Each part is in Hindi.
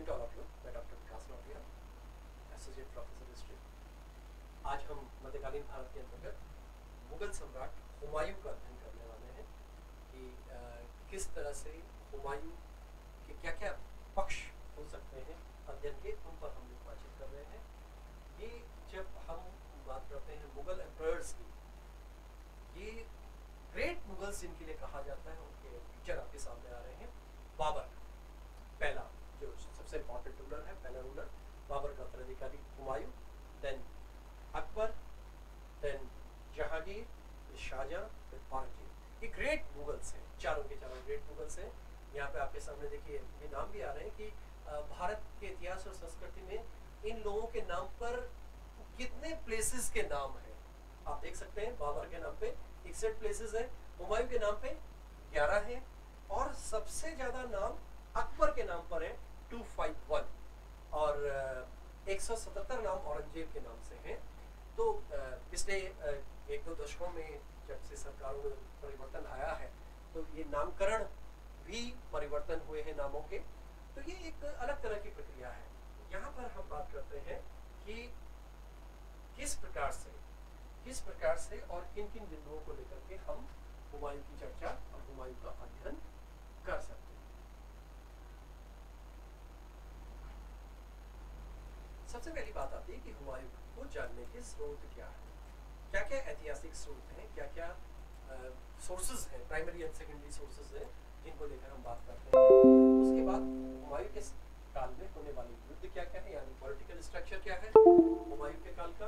To all of you. मैं doctor Vikas Nautiyal, associate professor history. आज हम मध्यकालीन भारत के अंतर्गत मुगल सम्राट हुमायूं का अध्ययन करने वाले हैं कि किस तरह से हुमायूं के क्या क्या पक्ष हो सकते हैं अध्ययन के, उन पर हम लोग बातचीत कर रहे हैं। ये जब हम बात करते हैं मुगल एम्परर्स की, ये ग्रेट मुगल्स जिनके लिए कहा जाता है, उनके पिक्चर आपके सामने आ रहे हैं। बाबर पहला जो सबसे इम्पोर्टेंट रूलर है, पहला रूलर बाबर का उत्तराधिकारी हुमायूं, देन अकबर, देन जहांगीर, शाहजहां, फिर औरंगजेब। ये ग्रेट मुगल्स हैं, चारों के चारों ग्रेट मुगल्स हैं। यहाँ पे आपके सामने देखिए ये नाम भी आ रहे हैं कि भारत के इतिहास और संस्कृति में इन लोगों के नाम पर कितने प्लेसेस के नाम हैं आप देख सकते हैं। बाबर के नाम पे 61 प्लेसेस हैं, हुमायूं के नाम पे 11 हैं, और सबसे ज्यादा नाम अकबर के नाम पर है 251, और 177 नाम औरंगजेब के नाम से हैं। तो पिछले एक दो दशकों में जब से सरकारों में परिवर्तन आया है, तो ये नामकरण भी परिवर्तन हुए हैं नामों के, तो ये एक अलग तरह की प्रक्रिया है। यहाँ पर हम बात करते हैं कि किस प्रकार से और किन किन बिंदुओं को लेकर के हम हुमायूं की चर्चा और हुमायूं का अध्ययन कर सकते हैं। सबसे पहली बात आती है कि हुमायूं को जानने के स्रोत क्या है, क्या क्या ऐतिहासिक स्रोत हैं, क्या क्या सोर्सेज हैं, प्राइमरी एंड सेकेंडरी सोर्सेज हैं, जिनको लेकर हम बात करते हैं। उसके बाद हुमायूं के काल में होने वाले युद्ध क्या क्या है, यानी पॉलिटिकल स्ट्रक्चर क्या है हुमायूं के काल का,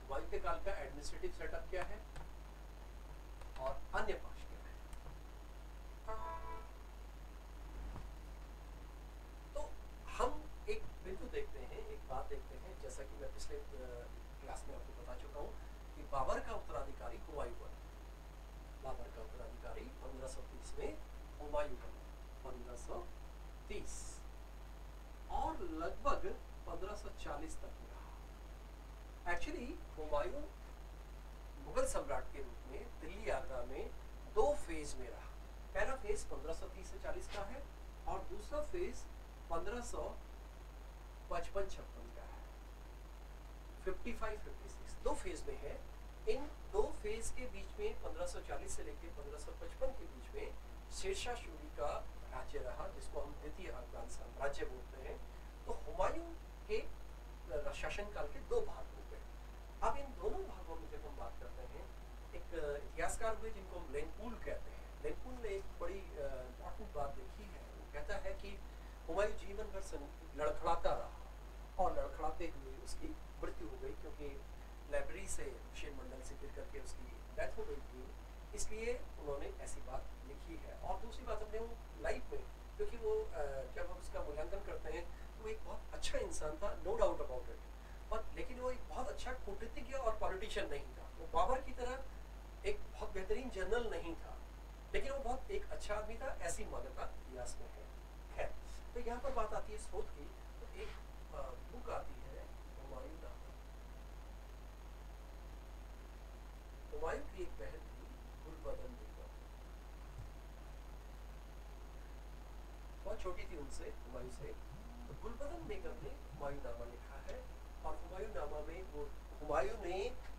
हुमायूं के काल का एडमिनिस्ट्रेटिव सेटअप क्या है, और अन्य पक्ष क्या है। तो हम एक बिंदु देखते हैं, एक बात देखते हैं, जैसा कि मैं पिछले क्लास में आपको बता चुका हूँ कि बाबर का उत्तराधिकारी हुमायूं बना। बाबर का उत्तराधिकारी 1530 में हुमायूं बना, 1530, और लगभग 1540 तक रहा। एक्चुअली हुमायूं मुगल सम्राट के रूप में दिल्ली आगरा में दो फेज में रहा। पहला फेज 1530 से 40 का है, और दूसरा फेज 1555-56 का है, 55-56, दो फेज में है। इन दो फेज के बीच में 1540 से लेकर 1555 के बीच में शेरशाह सूरी का राज्य रहा, जिसको हम द्वितीय अफगान साम्राज्य बोलते हैं। तो हुमायूं के शासनकाल के दो भाग हो गए। अब इन दोनों भागों में जब हम बात करते हैं, एक इतिहासकार हुए जिनको हम लेनपूल कहते हैं। लेनपूल ने एक बड़ी इंपॉर्टेंट बात लिखी है। वो कहता है कि हुमायूं जीवन भर लड़खड़ाता रहा, और लड़खड़ाते हुए उसकी मृत्यु हो गई, क्योंकि लाइब्रेरी से शेर मंडल से गिर करके उसकी डेथ हो गई थी। इसलिए उन्होंने ऐसी बात लिखी है। और दूसरी बात, अपने वो लाइफ में, क्योंकि वो जब हम उसका मूल्यांकन करते हैं तो वो एक बहुत अच्छा इंसान था, नो डाउट अबाउट इट, पर लेकिन वो एक बहुत अच्छा कूटनीतिज्ञ और पॉलिटिशियन नहीं था। वो बाबर की तरह एक बहुत बेहतरीन जनरल नहीं था, लेकिन वो बहुत एक अच्छा आदमी था, ऐसी मान्यता इतिहास में है। तो यहाँ पर बात आती है स्रोत की, तो एक बुक आती है हुमायूं नामा। हुमायूं की एक बहन थी गुलबदन बेगम, बहुत छोटी थी उनसे, हुमायूं से। तो गुलबदन बेगम ने हुमायूं नामा लिखा है, और हुमायूं नामा में वो हुमायूं ने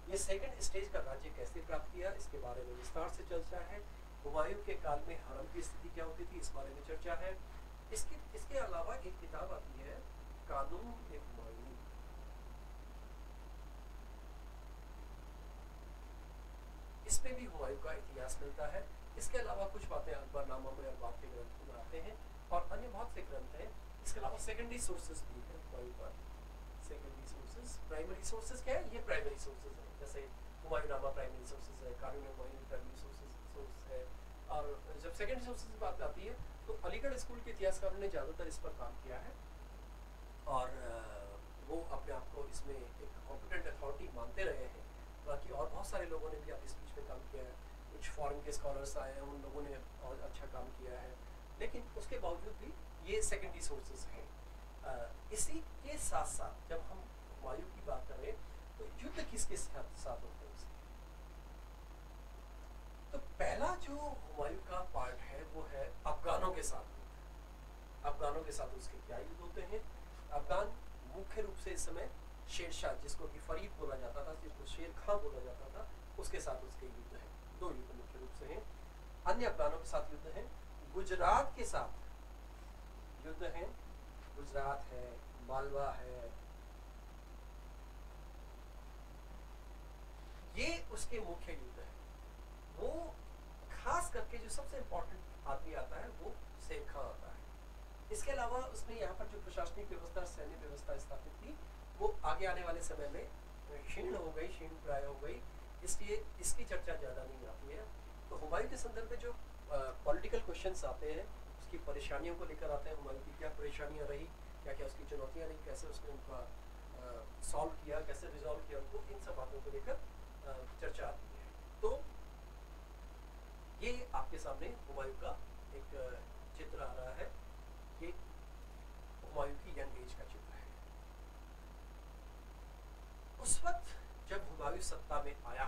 ये सेकंड स्टेज का राज्य कैसे प्राप्त किया, इसके बारे में विस्तार से चर्चा है। हुमायूं के काल में हरम की स्थिति क्या होती थी, इस बारे में चर्चा है। इसके अलावा एक किताब आती है कानून ए हुमायूं, इसमें भी हुमायूं का इतिहास मिलता है। इसके अलावा कुछ बातें अकबरनामा में अखबार के ग्रंथों में आते हैं, और अन्य बहुत से ग्रंथ हैं। इसके अलावा सेकेंडरी सोर्सेज भी है हुमायूं पर। सेकेंडरी सोर्सेज, प्राइमरी सोर्सेज क्या है, ये प्राइमरी सोर्सेज है, जैसे हुमायूं नामा प्राइमरी सोर्सेज है, कानून ए हुमायूं प्राइमरी सोर्स है। और जब सेकेंडरी सोर्सेज की बात आती है, तो अलीगढ़ स्कूल के इतिहासकारों ने ज़्यादातर इस पर काम किया है, और वो अपने आप को इसमें एक कॉम्पिटेंट अथॉरिटी मानते रहे हैं। बाकी और बहुत सारे लोगों ने भी इस बीच में काम किया है, कुछ फॉरेन के स्कॉलर्स आए हैं, उन लोगों ने और अच्छा काम किया है, लेकिन उसके बावजूद भी ये सेकेंडरी सोर्सेज हैं। इसी के साथ साथ जब हम हुमायूं की बात करें, तो युद्ध किसके साथ होते हैं उसके, तो पहला जो हुमायूं का पार्ट है वो है अफगानों के साथ। अफगानों के के साथ उसके क्या युद्ध होते हैं। अफगान मुख्य रूप से इस समय शेरशाह, जिसको कि फरीद बोला जाता था, जिसको शेर खां बोला जाता था, उसके साथ उसके युद्ध है। 2 युद्ध मुख्य रूप से हैं। अन्य अफगानों के साथ युद्ध है। गुजरात के साथ युद्ध है। गुजरात है, मालवा है, ये उसके मुख्य युद्ध है। वो खास करके जो सबसे इंपॉर्टेंट आदमी आता है वो शेर खां आता है। इसके अलावा उसने यहाँ पर जो प्रशासनिक व्यवस्था, सैन्य व्यवस्था स्थापित की, वो आगे आने वाले समय में क्षीण हो गई, क्षीण प्राय हो गई, इसलिए इसकी चर्चा ज्यादा नहीं आती है। तो हुमायूं के संदर्भ में जो पॉलिटिकल क्वेश्चंस आते हैं, उसकी परेशानियों को लेकर आते हैं, हुमायूं की क्या परेशानियां रही, क्या क्या उसकी चुनौतियां रही, कैसे उसने उनका सॉल्व किया, कैसे रिजॉल्व किया उनको, इन सब बातों को लेकर चर्चा आती है। तो ये आपके सामने हुमायूं का एक चित्र आ रहा है। ये हुमायूं की यंग एज का चित्र है। उस वक्त जब हुमायूं सत्ता में आया,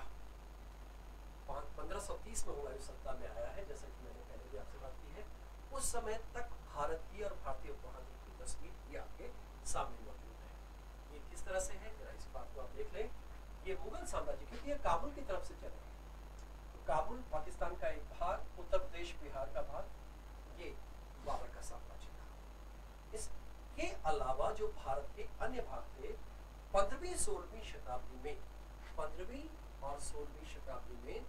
1530 में हुमायूं सत्ता में आया है, जैसा कि मैंने पहले भी आपसे बात की है, उस समय तक भारत की और भारतीय उपमहाद्वीप की तस्वीर ये आपके सामने मौजूद है। ये किस तरह से है, जरा इस बात को आप देख लें। ये मुगल साम्राज्य, क्योंकि ये काबुल की तरफ से चले हैं, तो काबुल पाकिस्तान का एक भाग, उत्तर प्रदेश बिहार का भाग, ये बाबर का साम्राज्य था। इसके अलावा जो भारत के अन्य भाग थे, 15वीं 16वीं शताब्दी में, 15वीं और 16वीं शताब्दी में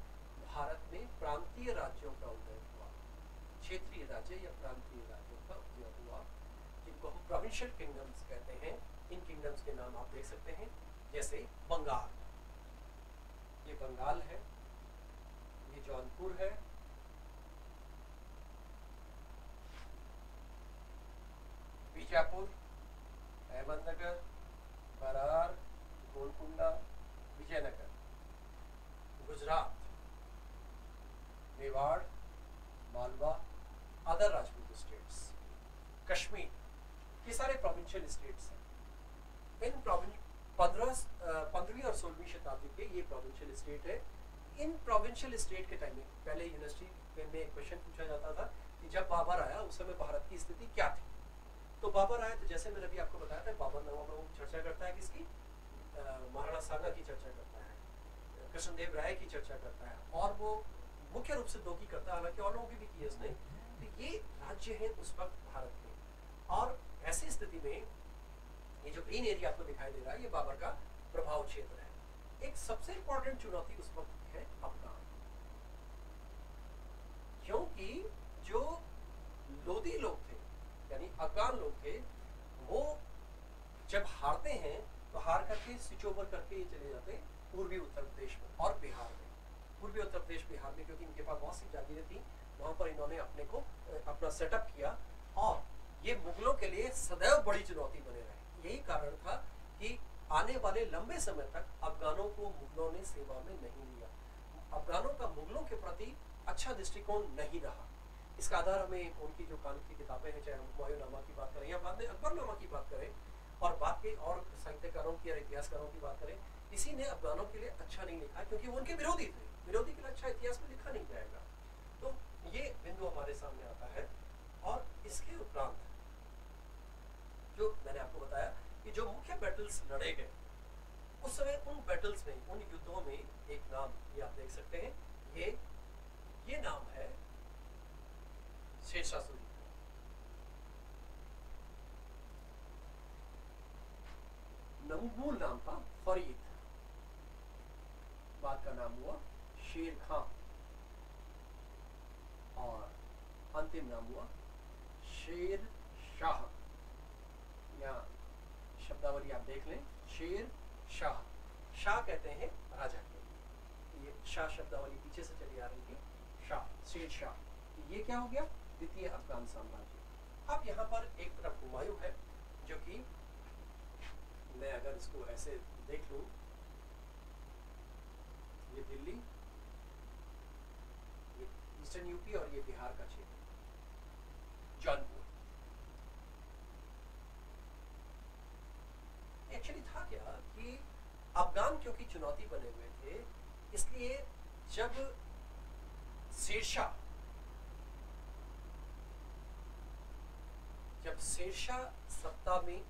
भारत में प्रांतीय राज्यों का उदय हुआ। क्षेत्रीय राज्य या प्रांतीय राज्यों का उदय हुआ, जिनको हम प्रोविंशियल किंगडम्स कहते हैं। इन किंगडम्स के नाम आप देख सकते हैं, जैसे बंगाल, ये बंगाल है, ये जौनपुर है, बीजापुर, अहमदनगर, बरार, गोलकुंडा, विजयनगर, गुजरात, मेवाड़, मालवा, अदर राजपूत स्टेट्स, कश्मीर, ये सारे प्रोविंशियल स्टेट्स हैं। इन 15वीं और 16वीं शताब्दी के ये प्रोविंशियल स्टेट है। इन प्रोविंशियल स्टेट के टाइम में पहले यूनिवर्सिटी में एक क्वेश्चन पूछा जाता था कि जब बाबर आया उस समय भारत की स्थिति क्या थी। तो बाबर आया, तो जैसे मैंने अभी आपको बताया था, बाबर नामा में वो चर्चा करता है किसकी, महाराणा सांगा की चर्चा करता है, कृष्णदेव राय की चर्चा करता है, और वो मुख्य रूप से 2 की करता है, हालांकि और लोगों की भी की है उसने। तो ये राज्य है उस वक्त भारत में, और ऐसी स्थिति में ये जो ग्रीन एरिया आपको दिखाई दे रहा है, ये बाबर का प्रभाव क्षेत्र है। एक सबसे इंपॉर्टेंट चुनौती उस वक्त है अफगान, क्योंकि जो लोदी लोग थे, यानी अफगान लोग थे, वो जब हारते हैं तो हार करके स्विच ओवर करके ये चले जाते हैं पूर्वी उत्तर प्रदेश में और बिहार में। पूर्वी उत्तर प्रदेश बिहार में क्योंकि इनके पास बहुत सी जागीरें थी, वहां पर इन्होंने अपना सेटअप किया, और ये मुगलों के लिए सदैव बड़ी चुनौती बने रहे। यही कारण था कि आने वाले लंबे समय तक अफगानों को मुगलों ने सेवा में नहीं लिया। अफगानों का मुगलों के प्रति अच्छा दृष्टिकोण नहीं रहा। इसका आधार हमें उनकी जो कानून की किताबें हैं, चाहे हम हुमायूंनामा की बात करें या बाद में अकबरनामा की बात करें, और बाद के और साहित्यकारों की और इतिहासकारों की बात करें, किसी ने अफगानों के लिए अच्छा नहीं लिखा, क्योंकि वो उनके विरोधी थे। विरोधी के लिए अच्छा इतिहास में लिखा नहीं जाएगा। तो ये बिंदु हमारे सामने आता है। और इसके उपरांत जो मैंने आपको बताया कि जो मुख्य बैटल्स लड़े गए उस समय, उन बैटल्स में, उन युद्धों में एक नाम ये आप देख सकते हैं, ये नाम है शेरशाह सूरी। मूल नाम था फरीद, बाद का नाम हुआ शेर खां, और अंतिम नाम हुआ शेर शाह। या शब्दावली आप देख लें, शेर शाह, शाह कहते हैं राजा के लिए, ये शाह शब्दावली पीछे से चली आ रही थी, शाह, शेर शाह। ये क्या हो गया, द्वितीय अफगान साम्राज्य। अब यहाँ पर एक तरफ हुमायूं है, जो कि मैं अगर इसको ऐसे देख लूं, ये दिल्ली, ये ईस्टर्न यूपी और ये बिहार का क्षेत्र, जौनपुर। एक्चुअली था क्या कि अफगान क्योंकि चुनौती बने हुए थे, इसलिए जब शेरशाह सत्ता में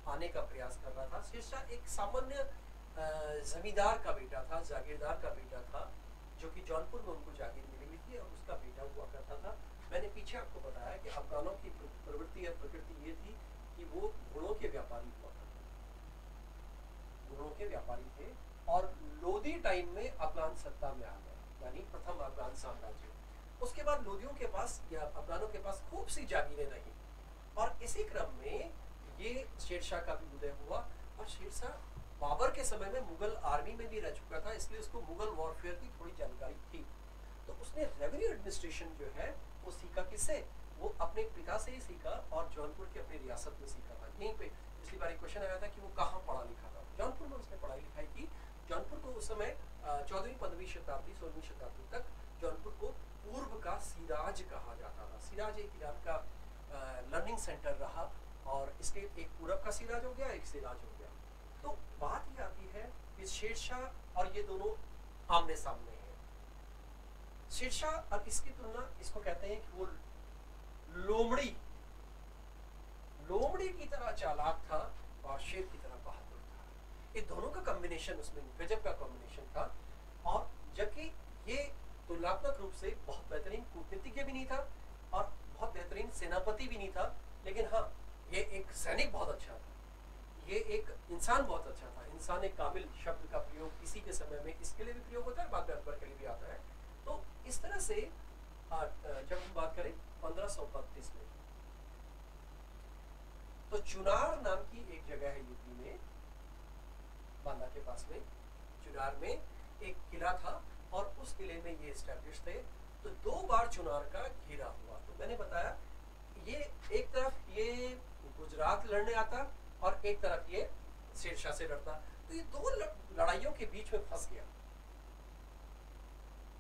आने का प्रयास कर रहा था। शेरशाह एक सामान्य जमींदार का बेटा था, जागीरदार का बेटा था, जो कि जौनपुर में उनको जागीर मिली हुई थी और उसका बेटा हुआ करता था। मैंने पीछे आपको बताया कि अफगानों की प्रवृत्ति या प्रकृति ये थी कि वो घोड़ों के व्यापारी हुआ करते थे, घोड़ों के व्यापारी थे। और लोदी टाइम में अफगान सत्ता में आ गए, यानी प्रथम अफगान साम्राज्य। उसके बाद लोदियों के पास या अफगानों के पास खूब सी जागीरें रही और इसी क्रम में ये शेरशाह का भी उदय हुआ। और शेरशाह बाबर के समय में मुगल आर्मी में भी रह चुका था, इसलिए उसको मुगल वॉरफेयर की थोड़ी जानकारी थी। तो उसने रेवेन्यू एडमिनिस्ट्रेशन जो है वो सीखा किससे? वो अपने पिता से ही सीखा और जौनपुर की अपनी रियासत में सीखा था। यहीं पे पिछली बार एक क्वेश्चन आया था कि वो कहाँ पढ़ा लिखा था। जौनपुर में उसने पढ़ाई लिखाई की। जौनपुर को उस समय 14वीं 15वीं शताब्दी 16वीं शताब्दी तक जौनपुर को पूर्व का सिराज कहा जाता था। सिराज एक ईरान का लर्निंग सेंटर रहा और इसके एक पूरब का सिराज हो गया, एक सिराज हो गया। तो बात ये आती है कि शेरशाह और ये दोनों आमने सामने हैं। शेरशाह और इसकी तुलना इसको कहते हैं कि वो लोमड़ी की तरह चालाक था और शेर की तरह बहादुर था। ये दोनों का कॉम्बिनेशन उसमें गजब का कॉम्बिनेशन था। और जबकि ये तुलनात्मक रूप से बहुत बेहतरीन कूटनीतिज्ञ भी नहीं था और बहुत बेहतरीन सेनापति भी नहीं था, लेकिन हाँ ये एक सैनिक बहुत अच्छा था, ये एक इंसान बहुत अच्छा था। इंसान एक काबिल शब्द का प्रयोग किसी के समय में इसके लिए भी प्रयोग होता है, बाद में अकबर के लिए भी आता है। तो इस तरह से जब हम बात करें 1532 में, तो चुनार नाम की एक जगह है यूपी में, बांदा के पास में, चुनार में एक किला था और उस किले में ये एस्टैब्लिश थे। तो 2 बार चुनार का घेरा हुआ। तो मैंने बताया ये एक तरफ ये गुजरात लड़ने आता और एक तरफ ये शेरशाह से लड़ता। तो ये 2 लड़ाइयों के बीच में फंस गया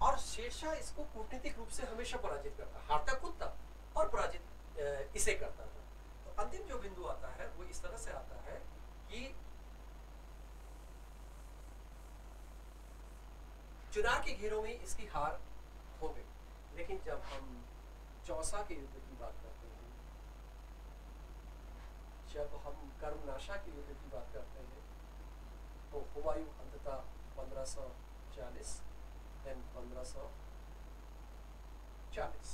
और शेरशाह इसको कूटनीतिक रूप से हमेशा पराजित करता, हारता खुद था और पराजित इसे करता था। तो अंतिम जो बिंदु आता है वो इस तरह से आता है कि चुनार के घेरों में इसकी हार हो गई। लेकिन जब हम चौसा के युद्ध की बात करते हैं, जब हम कर्मनाशा के युद्ध की बात करते हैं, तो हुमायूं अंततः 1540 एंड 1540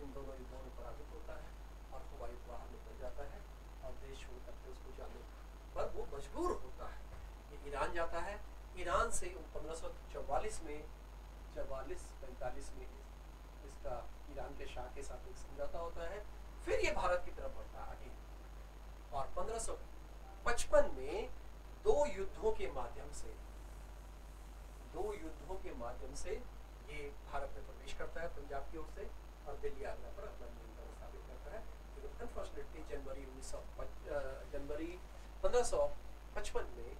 इन दोनों युद्धों में पराजित होता है और हुमायूं बाहर निकल जाता है और देश छोड़ करके उसको जाने पर वो मजबूर होता है कि ईरान जाता है। ईरान से 1544 में 44-45 में इसका ईरान के शाह के साथ एक समझौता होता है। फिर ये भारत की तरफ बढ़ता है आगे और 1555 में 2 युद्धों के माध्यम से ये भारत में प्रवेश करता है पंजाब की ओर से और दिल्ली आगरा पर अपना नियंत्रण स्थापित करता है। लेकिन अनफॉर्चुनेटली जनवरी 1555 में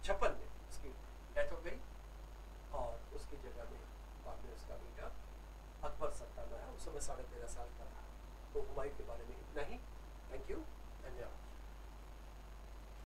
56 में उसकी डेथ हो गई और उसकी जगह में बाद में उसका बेटा अकबर सत्ता में आया। उस समय 13.5 साल का था। तो हुमायूं के बारे में इतना ही। थैंक यू, धन्यवाद।